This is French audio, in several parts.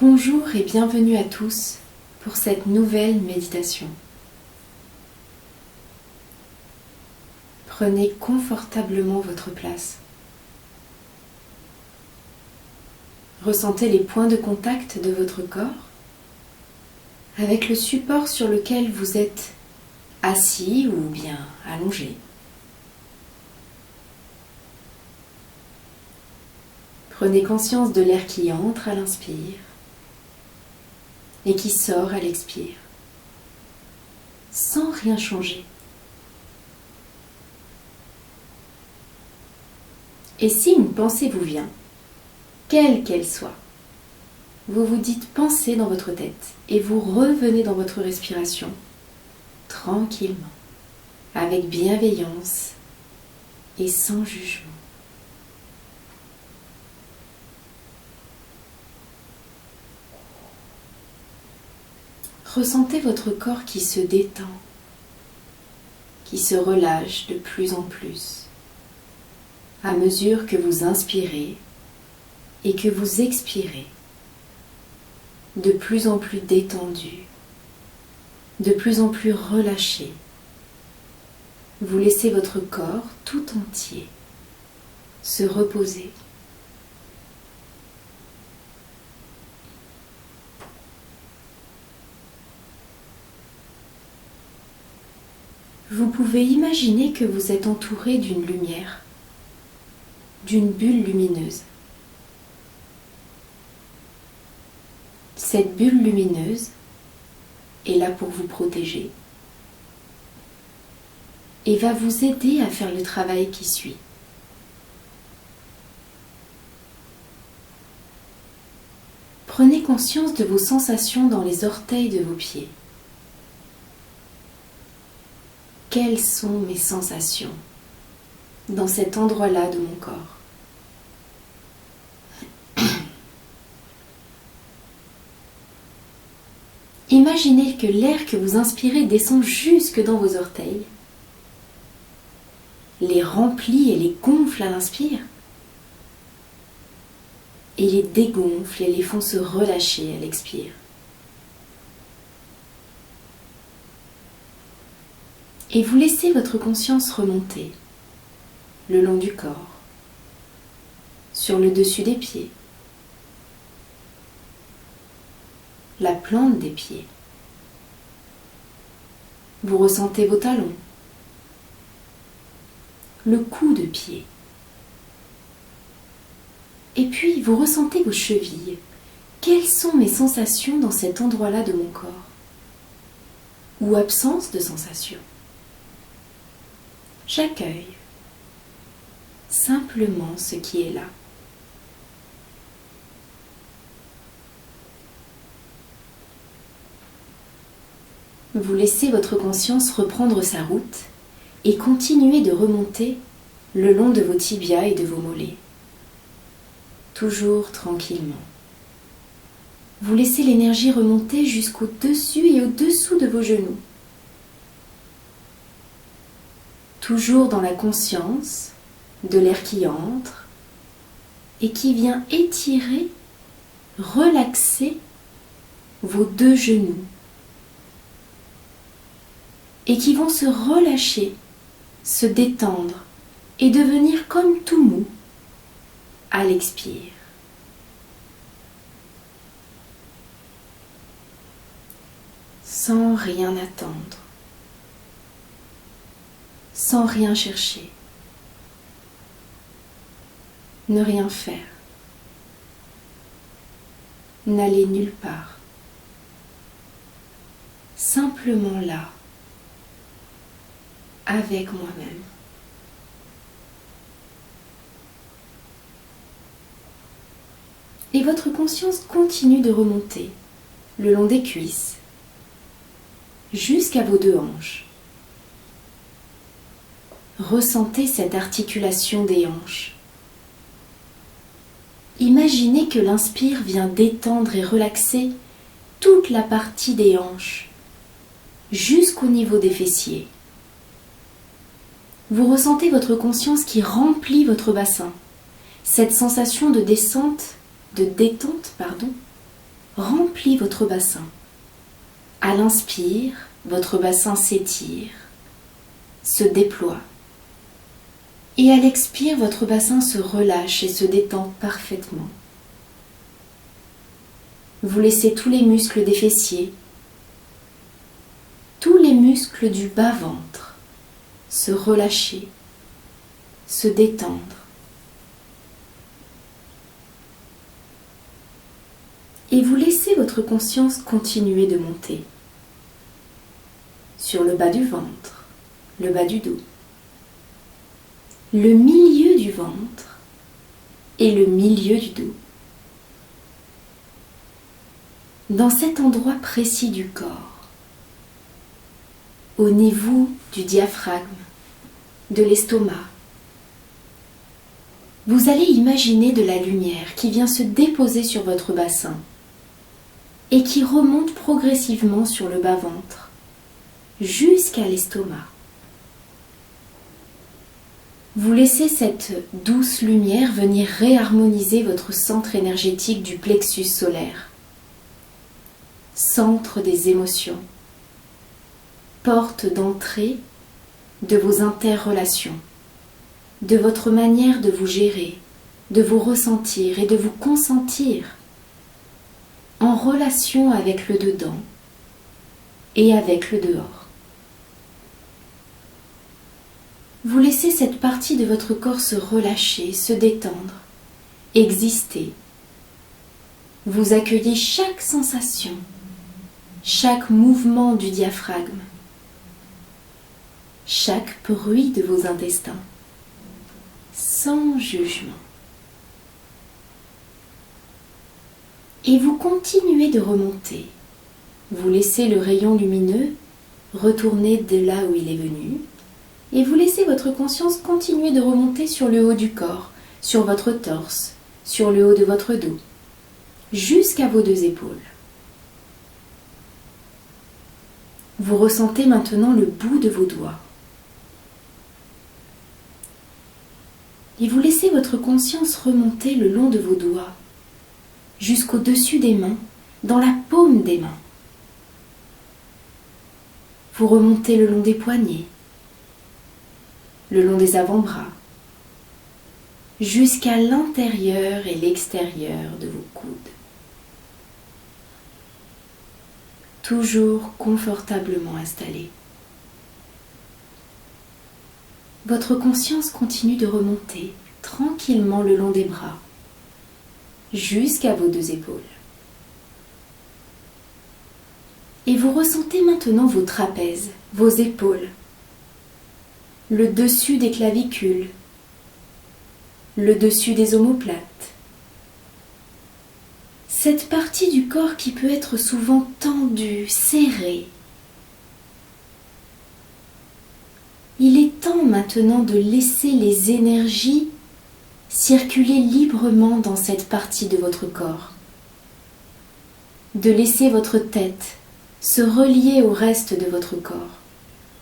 Bonjour et bienvenue à tous pour cette nouvelle méditation. Prenez confortablement votre place. Ressentez les points de contact de votre corps avec le support sur lequel vous êtes assis ou bien allongé. Prenez conscience de l'air qui entre à l'inspire et qui sort à l'expire, sans rien changer. Et si une pensée vous vient, quelle qu'elle soit, vous vous dites pensée dans votre tête et vous revenez dans votre respiration, tranquillement, avec bienveillance et sans jugement. Ressentez votre corps qui se détend, qui se relâche de plus en plus, à mesure que vous inspirez et que vous expirez, de plus en plus détendu, de plus en plus relâché. Vous laissez votre corps tout entier se reposer. Vous pouvez imaginer que vous êtes entouré d'une lumière, d'une bulle lumineuse. Cette bulle lumineuse est là pour vous protéger et va vous aider à faire le travail qui suit. Prenez conscience de vos sensations dans les orteils de vos pieds. Quelles sont mes sensations dans cet endroit-là de mon corps? Imaginez que l'air que vous inspirez descend jusque dans vos orteils, les remplit et les gonfle à l'inspire, et les dégonfle et les font se relâcher à l'expire. Et vous laissez votre conscience remonter le long du corps, sur le dessus des pieds, la plante des pieds. Vous ressentez vos talons, le cou de pied. Et puis vous ressentez vos chevilles. Quelles sont mes sensations dans cet endroit-là de mon corps? Ou absence de sensations? J'accueille simplement ce qui est là. Vous laissez votre conscience reprendre sa route et continuez de remonter le long de vos tibias et de vos mollets. Toujours tranquillement. Vous laissez l'énergie remonter jusqu'au-dessus et au-dessous de vos genoux. Toujours dans la conscience de l'air qui entre et qui vient étirer, relaxer vos deux genoux et qui vont se relâcher, se détendre et devenir comme tout mou à l'expire. Sans rien attendre, sans rien chercher, ne rien faire, n'aller nulle part, simplement là, avec moi-même. Et votre conscience continue de remonter le long des cuisses, jusqu'à vos deux hanches. Ressentez cette articulation des hanches. Imaginez que l'inspire vient détendre et relaxer toute la partie des hanches, jusqu'au niveau des fessiers. Vous ressentez votre conscience qui remplit votre bassin. Cette sensation de détente, remplit votre bassin. À l'inspire, votre bassin s'étire, se déploie. Et à l'expire, votre bassin se relâche et se détend parfaitement. Vous laissez tous les muscles des fessiers, tous les muscles du bas-ventre se relâcher, se détendre. Et vous laissez votre conscience continuer de monter sur le bas du ventre, le bas du dos, le milieu du ventre et le milieu du dos. Dans cet endroit précis du corps, au niveau du diaphragme, de l'estomac, vous allez imaginer de la lumière qui vient se déposer sur votre bassin et qui remonte progressivement sur le bas-ventre jusqu'à l'estomac. Vous laissez cette douce lumière venir réharmoniser votre centre énergétique du plexus solaire, centre des émotions, porte d'entrée de vos interrelations, de votre manière de vous gérer, de vous ressentir et de vous consentir en relation avec le dedans et avec le dehors. Vous laissez cette partie de votre corps se relâcher, se détendre, exister. Vous accueillez chaque sensation, chaque mouvement du diaphragme, chaque bruit de vos intestins, sans jugement. Et vous continuez de remonter. Vous laissez le rayon lumineux retourner de là où il est venu et vous laissez votre conscience continuer de remonter sur le haut du corps, sur votre torse, sur le haut de votre dos, jusqu'à vos deux épaules. Vous ressentez maintenant le bout de vos doigts. Et vous laissez votre conscience remonter le long de vos doigts, jusqu'au-dessus des mains, dans la paume des mains. Vous remontez le long des poignets, le long des avant-bras, jusqu'à l'intérieur et l'extérieur de vos coudes. Toujours confortablement installé. Votre conscience continue de remonter tranquillement le long des bras, jusqu'à vos deux épaules. Et vous ressentez maintenant vos trapèzes, vos épaules, le dessus des clavicules, le dessus des omoplates. Cette partie du corps qui peut être souvent tendue, serrée. Il est temps maintenant de laisser les énergies circuler librement dans cette partie de votre corps. De laisser votre tête se relier au reste de votre corps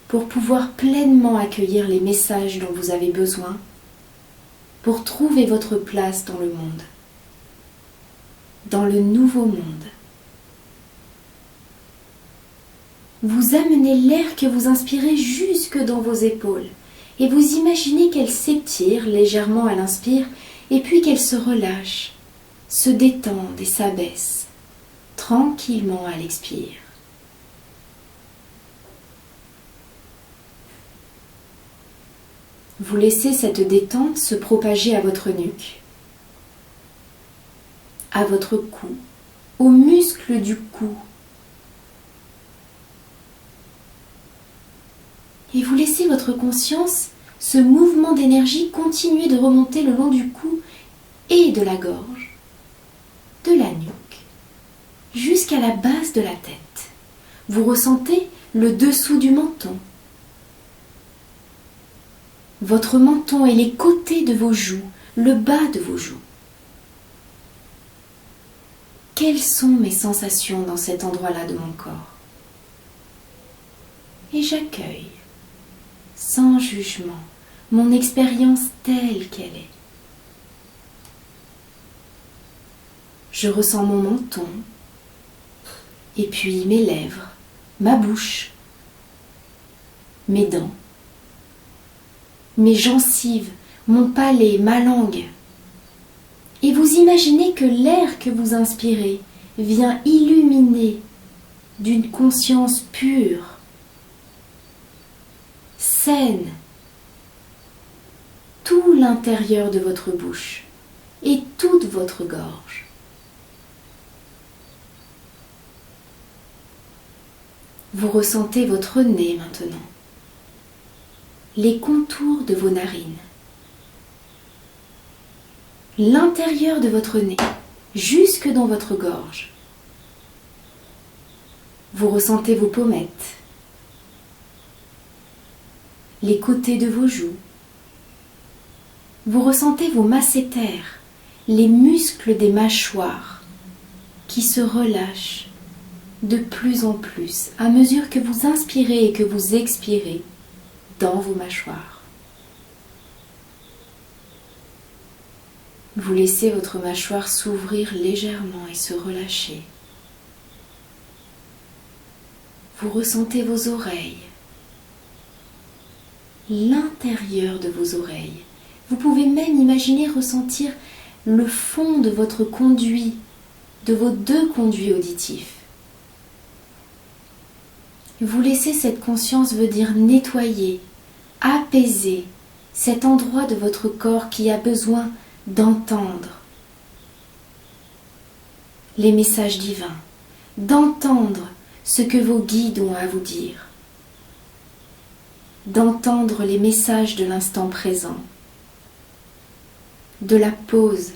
pour pouvoir pleinement accueillir les messages dont vous avez besoin pour trouver votre place dans le monde, dans le nouveau monde. Vous amenez l'air que vous inspirez jusque dans vos épaules et vous imaginez qu'elle s'étire légèrement à l'inspire et puis qu'elle se relâche, se détende et s'abaisse tranquillement à l'expire. Vous laissez cette détente se propager à votre nuque, à votre cou, aux muscles du cou. Et vous laissez votre conscience, ce mouvement d'énergie, continuer de remonter le long du cou et de la gorge, de la nuque, jusqu'à la base de la tête. Vous ressentez le dessous du menton, votre menton et les côtés de vos joues, le bas de vos joues. Quelles sont mes sensations dans cet endroit-là de mon corps? Et j'accueille, sans jugement, mon expérience telle qu'elle est. Je ressens mon menton, et puis mes lèvres, ma bouche, mes dents, mes gencives, mon palais, ma langue. Et vous imaginez que l'air que vous inspirez vient illuminer d'une conscience pure, saine, tout l'intérieur de votre bouche et toute votre gorge. Vous ressentez votre nez maintenant, les contours de vos narines, l'intérieur de votre nez, jusque dans votre gorge. Vous ressentez vos pommettes, les côtés de vos joues. Vous ressentez vos masséters, les muscles des mâchoires qui se relâchent de plus en plus à mesure que vous inspirez et que vous expirez dans vos mâchoires. Vous laissez votre mâchoire s'ouvrir légèrement et se relâcher. Vous ressentez vos oreilles, l'intérieur de vos oreilles. Vous pouvez même imaginer ressentir le fond de votre conduit, de vos 2 conduits auditifs. Vous laissez cette conscience venir nettoyer, apaiser cet endroit de votre corps qui a besoin d'entendre les messages divins, d'entendre ce que vos guides ont à vous dire, d'entendre les messages de l'instant présent, de la pause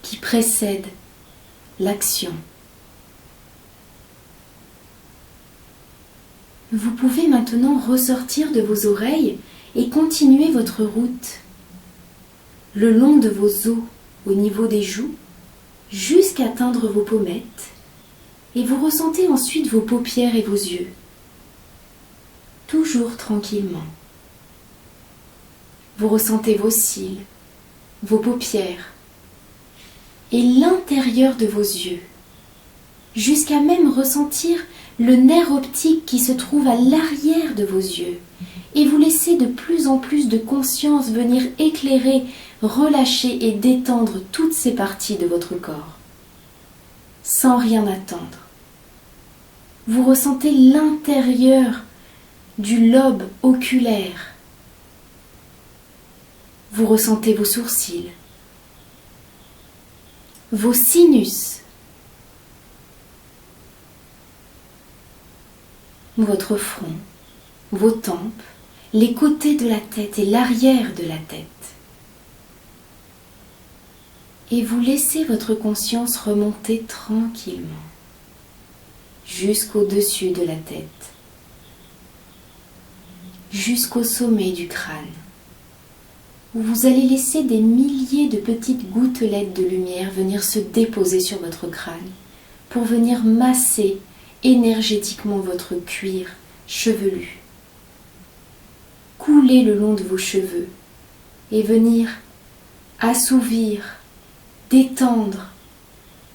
qui précède l'action. Vous pouvez maintenant ressortir de vos oreilles et continuer votre route le long de vos os au niveau des joues jusqu'à atteindre vos pommettes et vous ressentez ensuite vos paupières et vos yeux, toujours tranquillement. Vous ressentez vos cils, vos paupières et l'intérieur de vos yeux, jusqu'à même ressentir le nerf optique qui se trouve à l'arrière de vos yeux, et vous laissez de plus en plus de conscience venir éclairer, relâcher et détendre toutes ces parties de votre corps, sans rien attendre. Vous ressentez l'intérieur du lobe oculaire. Vous ressentez vos sourcils, vos sinus, votre front, vos tempes, les côtés de la tête et l'arrière de la tête. Et vous laissez votre conscience remonter tranquillement jusqu'au-dessus de la tête, jusqu'au sommet du crâne, où vous allez laisser des milliers de petites gouttelettes de lumière venir se déposer sur votre crâne pour venir masser énergétiquement votre cuir chevelu, couler le long de vos cheveux et venir assouvir, détendre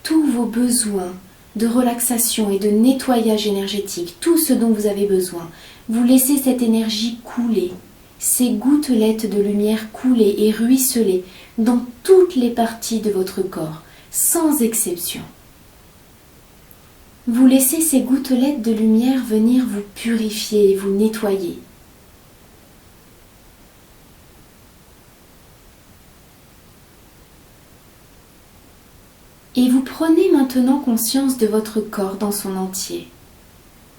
tous vos besoins de relaxation et de nettoyage énergétique, tout ce dont vous avez besoin. Vous laissez cette énergie couler, ces gouttelettes de lumière couler et ruisseler dans toutes les parties de votre corps, sans exception. Vous laissez ces gouttelettes de lumière venir vous purifier et vous nettoyer. Et vous prenez maintenant conscience de votre corps dans son entier,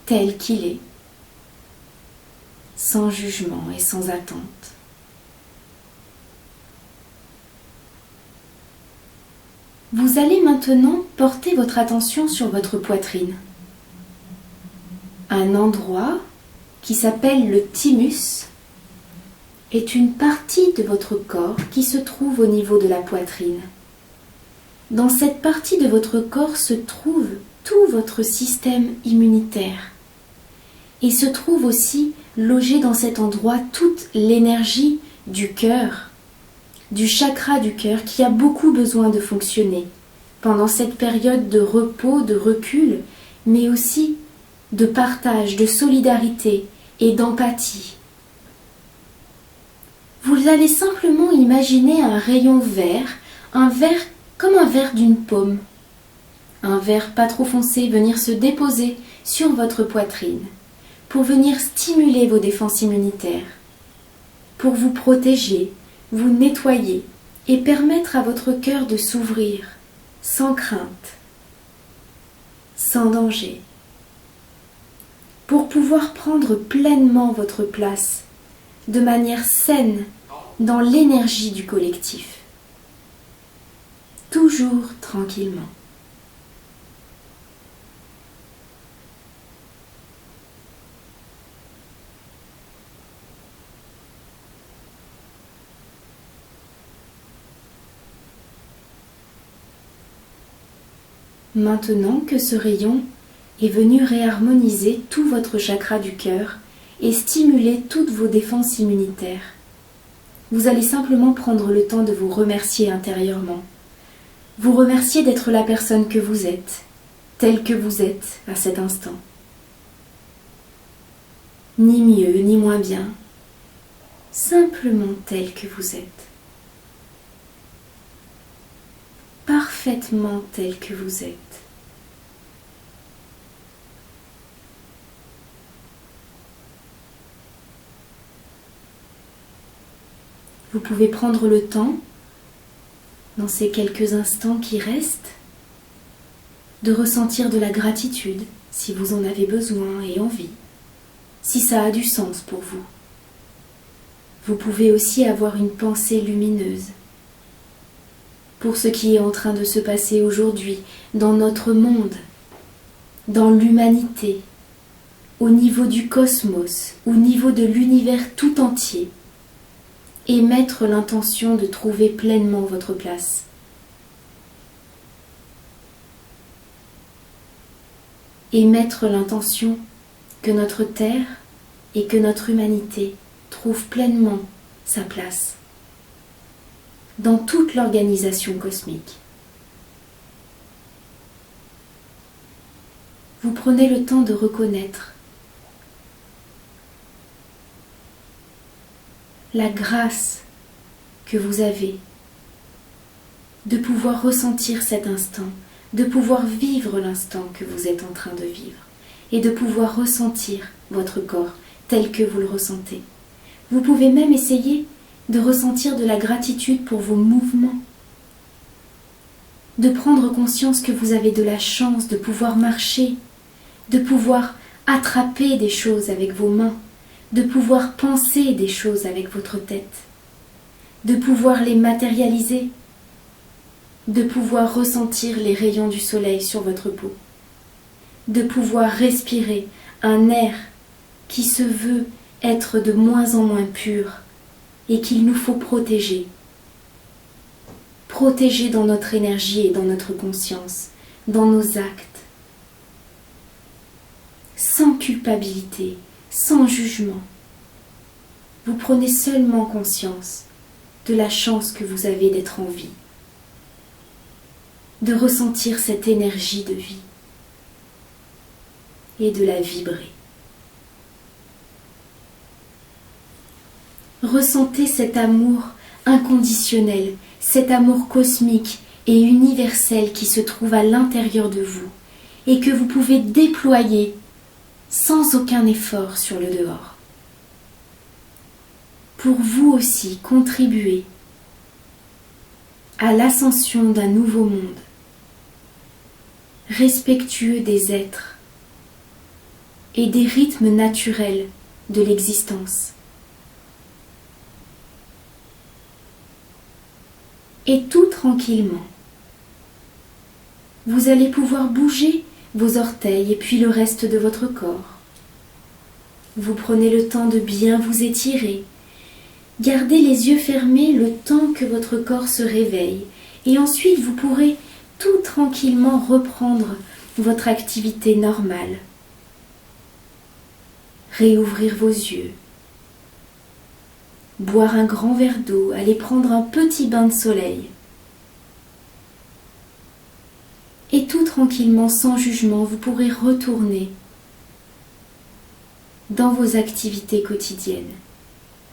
tel qu'il est, sans jugement et sans attente. Vous allez maintenant porter votre attention sur votre poitrine, un endroit qui s'appelle le thymus est une partie de votre corps qui se trouve au niveau de la poitrine. Dans cette partie de votre corps se trouve tout votre système immunitaire et se trouve aussi logée dans cet endroit toute l'énergie du cœur, du chakra du cœur qui a beaucoup besoin de fonctionner pendant cette période de repos, de recul mais aussi de partage, de solidarité et d'empathie. Vous allez simplement imaginer un rayon vert, un vert comme un verre d'une pomme. Un vert pas trop foncé venir se déposer sur votre poitrine pour venir stimuler vos défenses immunitaires, pour vous protéger, vous nettoyer et permettre à votre cœur de s'ouvrir sans crainte, sans danger, pour pouvoir prendre pleinement votre place de manière saine dans l'énergie du collectif, toujours tranquillement. Maintenant que ce rayon est venu réharmoniser tout votre chakra du cœur et stimuler toutes vos défenses immunitaires, vous allez simplement prendre le temps de vous remercier intérieurement. Vous remercier d'être la personne que vous êtes, telle que vous êtes à cet instant. Ni mieux ni moins bien, simplement telle que vous êtes. Parfaitement tel que vous êtes. Vous pouvez prendre le temps, dans ces quelques instants qui restent, de ressentir de la gratitude si vous en avez besoin et envie, si ça a du sens pour vous. Vous pouvez aussi avoir une pensée lumineuse pour ce qui est en train de se passer aujourd'hui dans notre monde, dans l'humanité, au niveau du cosmos, au niveau de l'univers tout entier, et mettre l'intention de trouver pleinement votre place. Et mettre l'intention que notre Terre et que notre humanité trouvent pleinement sa place dans toute l'organisation cosmique. Vous prenez le temps de reconnaître la grâce que vous avez de pouvoir ressentir cet instant, de pouvoir vivre l'instant que vous êtes en train de vivre et de pouvoir ressentir votre corps tel que vous le ressentez. Vous pouvez même essayer de ressentir de la gratitude pour vos mouvements, de prendre conscience que vous avez de la chance de pouvoir marcher, de pouvoir attraper des choses avec vos mains, de pouvoir penser des choses avec votre tête, de pouvoir les matérialiser, de pouvoir ressentir les rayons du soleil sur votre peau, de pouvoir respirer un air qui se veut être de moins en moins pur et qu'il nous faut protéger. Protéger dans notre énergie et dans notre conscience, dans nos actes, sans culpabilité, sans jugement. Vous prenez seulement conscience de la chance que vous avez d'être en vie, de ressentir cette énergie de vie et de la vibrer. Ressentez cet amour inconditionnel, cet amour cosmique et universel qui se trouve à l'intérieur de vous et que vous pouvez déployer sans aucun effort sur le dehors. Pour vous aussi contribuer à l'ascension d'un nouveau monde, respectueux des êtres et des rythmes naturels de l'existence. Et tout tranquillement, vous allez pouvoir bouger vos orteils et puis le reste de votre corps. Vous prenez le temps de bien vous étirer. Gardez les yeux fermés le temps que votre corps se réveille et ensuite vous pourrez tout tranquillement reprendre votre activité normale. Réouvrir vos yeux. Boire un grand verre d'eau, aller prendre un petit bain de soleil. Et tout tranquillement, sans jugement, vous pourrez retourner dans vos activités quotidiennes,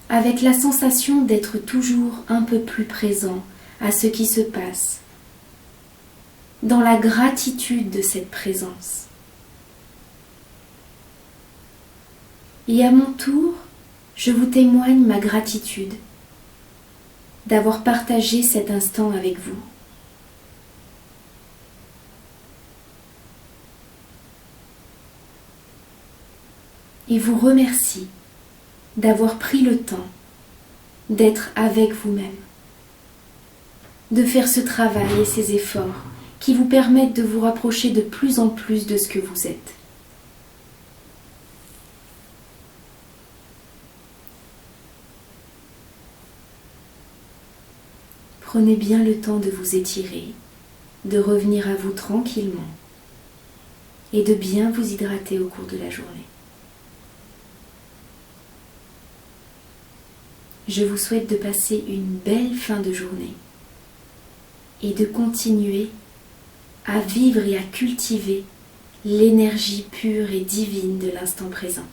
avec la sensation d'être toujours un peu plus présent à ce qui se passe, dans la gratitude de cette présence. Et à mon tour, je vous témoigne ma gratitude d'avoir partagé cet instant avec vous. Et vous remercie d'avoir pris le temps d'être avec vous-même, de faire ce travail et ces efforts qui vous permettent de vous rapprocher de plus en plus de ce que vous êtes. Prenez bien le temps de vous étirer, de revenir à vous tranquillement et de bien vous hydrater au cours de la journée. Je vous souhaite de passer une belle fin de journée et de continuer à vivre et à cultiver l'énergie pure et divine de l'instant présent.